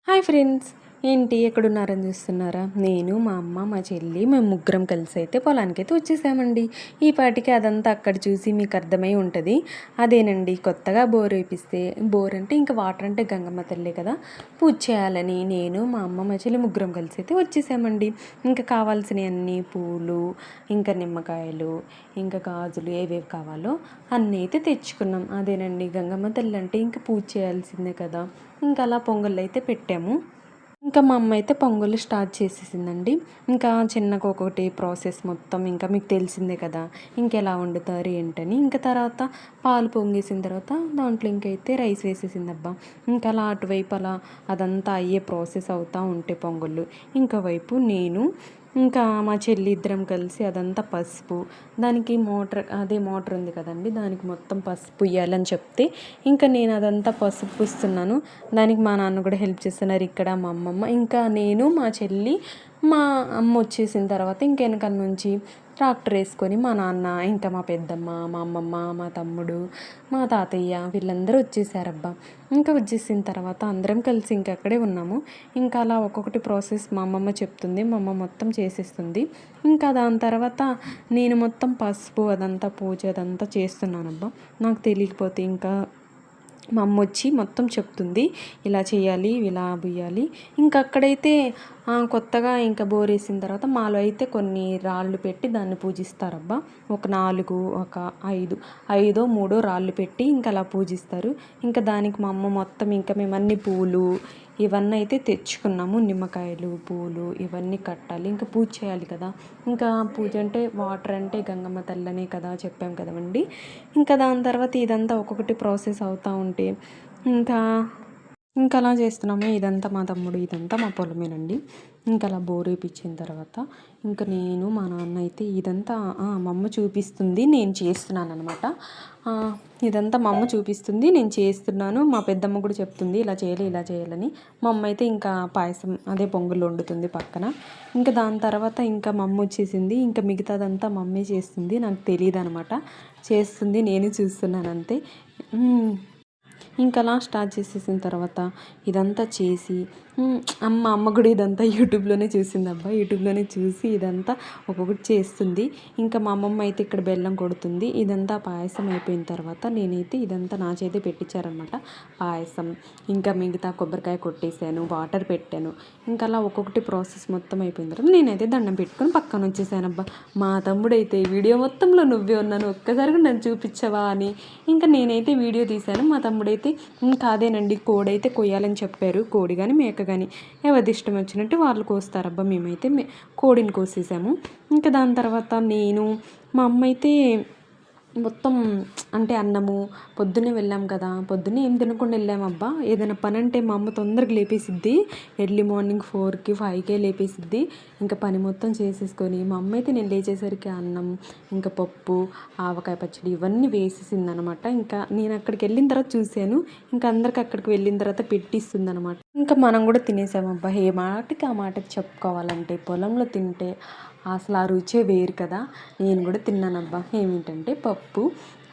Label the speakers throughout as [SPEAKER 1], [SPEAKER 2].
[SPEAKER 1] Hi friends, ఏంటి ఎక్కడున్నారని చూస్తున్నారా? నేను, మా అమ్మ, మా చెల్లి మేము ముగ్గురం కలిసి అయితే పొలానికైతే వచ్చేసామండి. ఈ పాటికి అదంతా అక్కడ చూసి మీకు అర్థమై ఉంటుంది. అదేనండి, కొత్తగా బోర్ వేపిస్తే, బోర్ అంటే ఇంకా వాటర్ అంటే గంగమ్మ తల్లే కదా, పూజ చేయాలని నేను, మా అమ్మ, మా చెల్లి ముగ్గురం కలిసి అయితే వచ్చేసామండి. ఇంకా కావాల్సినవి అన్నీ పూలు, ఇంకా నిమ్మకాయలు, ఇంకా గాజులు ఏవేవి కావాలో అన్నీ అయితే తెచ్చుకున్నాం. అదేనండి, గంగమ్మ తల్లి అంటే ఇంకా పూజ చేయాల్సిందే కదా. ఇంకా అలా పొంగళ్ళు అయితే పెట్టాము. ఇంకా మా అమ్మ అయితే పొంగళ్ళు స్టార్ట్ చేసేసిందండి. ఇంకా చిన్నగా ఒక్కొక్కటి ప్రాసెస్ మొత్తం ఇంకా మీకు తెలిసిందే కదా, ఇంకెలా వండుతారు ఏంటని. ఇంకా తర్వాత పాలు పొంగేసిన తర్వాత దాంట్లో ఇంకైతే రైస్ వేసేసిందబ్బా. ఇంకా అలా అటువైపు అలా అదంతా అయ్యే ప్రాసెస్ అవుతూ ఉంటే పొంగళ్ళు, ఇంకోవైపు నేను ఇంకా మా చెల్లి ఇద్దరం కలిసి అదంతా పసుపు, దానికి మోటార్ ఉంది కదండి, దానికి మొత్తం పసుపు ఇవ్వాలని చెప్తే ఇంకా నేను అదంతా పసుపు పూస్తున్నాను. దానికి మా నాన్న కూడా హెల్ప్ చేస్తున్నారు. ఇక్కడ మా అమ్మమ్మ, ఇంకా నేను, మా చెల్లి, మా అమ్మ వచ్చేసిన తర్వాత ఇంక వెనకాల నుంచి ట్రాక్టర్ వేసుకొని మా నాన్న, ఇంకా మా పెద్దమ్మ, మా అమ్మమ్మ, మా తమ్ముడు, మా తాతయ్య వీళ్ళందరూ వచ్చేసారబ్బా. ఇంకా వచ్చేసిన తర్వాత అందరం కలిసి ఇంకా అక్కడే ఉన్నాము. ఇంకా అలా ఒక్కొక్కటి ప్రాసెస్ మా అమ్మమ్మ చెప్తుంది, మా అమ్మ మొత్తం చేసేస్తుంది. ఇంకా దాని తర్వాత నేను మొత్తం పసుపు అదంతా పూజ అదంతా చేస్తున్నానబ్బా. నాకు తెలియకపోతే ఇంకా మా అమ్మ వచ్చి మొత్తం చెప్తుంది, ఇలా చేయాలి, ఇలా బుయ్యాలి. ఇంకా అక్కడైతే కొత్తగా ఇంకా బోర్ వేసిన తర్వాత మాలో అయితే కొన్ని రాళ్ళు పెట్టి దాన్ని పూజిస్తారబ్బా. ఒక 4, ఒక 5 3 రాళ్ళు పెట్టి ఇంకా అలా పూజిస్తారు. ఇంకా దానికి మా అమ్మ మొత్తం ఇంకా మేము అన్ని పూలు ఇవన్నీ అయితే తెచ్చుకున్నాము. నిమ్మకాయలు, పూలు ఇవన్నీ కట్టాలి, ఇంకా పూజ చేయాలి కదా. ఇంకా పూజ అంటే వాటర్ అంటే గంగమ్మ తల్లనే కదా చెప్పాం కదండి. ఇంకా దాని తర్వాత ఇదంతా ఒక్కొక్కటి ప్రాసెస్ అవుతూ ఉంటే ఇంకా ఇంకా అలా చేస్తున్నాము. ఇదంతా మా తమ్ముడు, ఇదంతా మా పొలమేనండి. ఇంకా అలా బోర్ వేయించిన తర్వాత ఇంకా నేను, మా నాన్న అయితే ఇదంతా మా అమ్మ చూపిస్తుంది, నేను చేస్తున్నాను అనమాట. ఇదంతా మా అమ్మ చూపిస్తుంది, నేను చేస్తున్నాను. మా పెద్దమ్మ కూడా చెప్తుంది ఇలా చేయాలి, ఇలా చేయాలని. మా అమ్మ అయితే ఇంకా పాయసం అదే పొంగల్ వండుతుంది పక్కన. ఇంకా దాని తర్వాత ఇంకా మా అమ్మ వచ్చేసింది. ఇంకా మిగతాదంతా మా అమ్మే చేస్తుంది, నాకు తెలియదు అనమాట. చేస్తుంది, నేను చూస్తున్నాను అంతే. ఇంకా అలా స్టార్ట్ చేసేసిన తర్వాత ఇదంతా చేసి అమ్మ కూడా ఇదంతా యూట్యూబ్లోనే చూసిందబ్బా. యూట్యూబ్లోనే చూసి ఇదంతా ఒక్కొక్కటి చేస్తుంది. ఇంకా మా అమ్మమ్మ అయితే ఇక్కడ బెల్లం కొడుతుంది. ఇదంతా పాయసం అయిపోయిన తర్వాత నేనైతే ఇదంతా నా చేతే పెట్టించారనమాట పాయసం. ఇంకా మిగతా కొబ్బరికాయ కొట్టేశాను, వాటర్ పెట్టాను. ఇంకా అలా ఒక్కొక్కటి ప్రాసెస్ మొత్తం అయిపోయిన తర్వాత నేనైతే దండం పెట్టుకొని పక్కన వచ్చేసానబ్బా. మా తమ్ముడైతే వీడియో మొత్తంలో నువ్వే ఉన్నాను, ఒక్కసారి కూడా నన్ను చూపించవా అని ఇంకా నేనైతే వీడియో తీశాను. మా తమ్ముడైతే ఇంకా అదేనండి, కోడైతే కొయ్యాలని చెప్పారు. కోడి కానీ మేక కానీ ఎవరి ఇష్టం వచ్చినట్టు వాళ్ళు కోస్తారబ్బా. మేమైతే కోడిని కోసేసాము. ఇంకా దాని తర్వాత నేను, మా అమ్మ అయితే మొత్తం అంటే అన్నము పొద్దున్నే వెళ్ళాం కదా, పొద్దున్నే ఏం తినకుండా వెళ్ళామబ్బా. ఏదైనా పని అంటే మా అమ్మ తొందరగా లేపేసిద్ది, ఎర్లీ మార్నింగ్ 4కి 5కే లేపేసిద్ది. ఇంకా పని మొత్తం చేసేసుకొని మా అమ్మ అయితే నేను లేచేసరికి అన్నం, ఇంకా పప్పు, ఆవకాయ పచ్చడి ఇవన్నీ వేసేసింది అనమాట. ఇంకా నేను అక్కడికి వెళ్ళిన తర్వాత చూశాను, ఇంకా అందరికి అక్కడికి వెళ్ళిన తర్వాత పెట్టిస్తుంది అనమాట. ఇంకా మనం కూడా తినేసామబ్బా. ఏ మాటకి ఆ మాటకి చెప్పుకోవాలంటే పొలంలో తింటే అసలు ఆ రుచే వేరు కదా. నేను కూడా తిన్నానబ్బా. ఏమిటంటే పప్పు,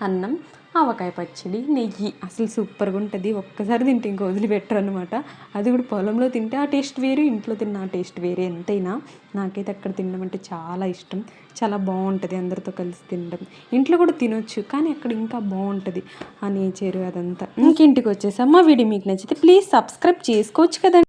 [SPEAKER 1] అన్నం, ఆవకాయ పచ్చడి, నెయ్యి, అసలు సూపర్గా ఉంటుంది. ఒక్కసారి తింటే ఇంక వదిలిపెట్టరు అనమాట. అది కూడా పొలంలో తింటే ఆ టేస్ట్ వేరు, ఇంట్లో తిన్న ఆ టేస్ట్ వేరే. ఎంతైనా నాకైతే అక్కడ తినడం అంటే చాలా ఇష్టం, చాలా బాగుంటుంది అందరితో కలిసి తినడం. ఇంట్లో కూడా తినొచ్చు కానీ అక్కడ ఇంకా బాగుంటుంది ఆ నేచరు అదంతా. ఇంకింటికి వచ్చేసాం. మా వీడియో మీకు నచ్చితే ప్లీజ్ సబ్స్క్రైబ్ చేసుకోవచ్చు కదండి.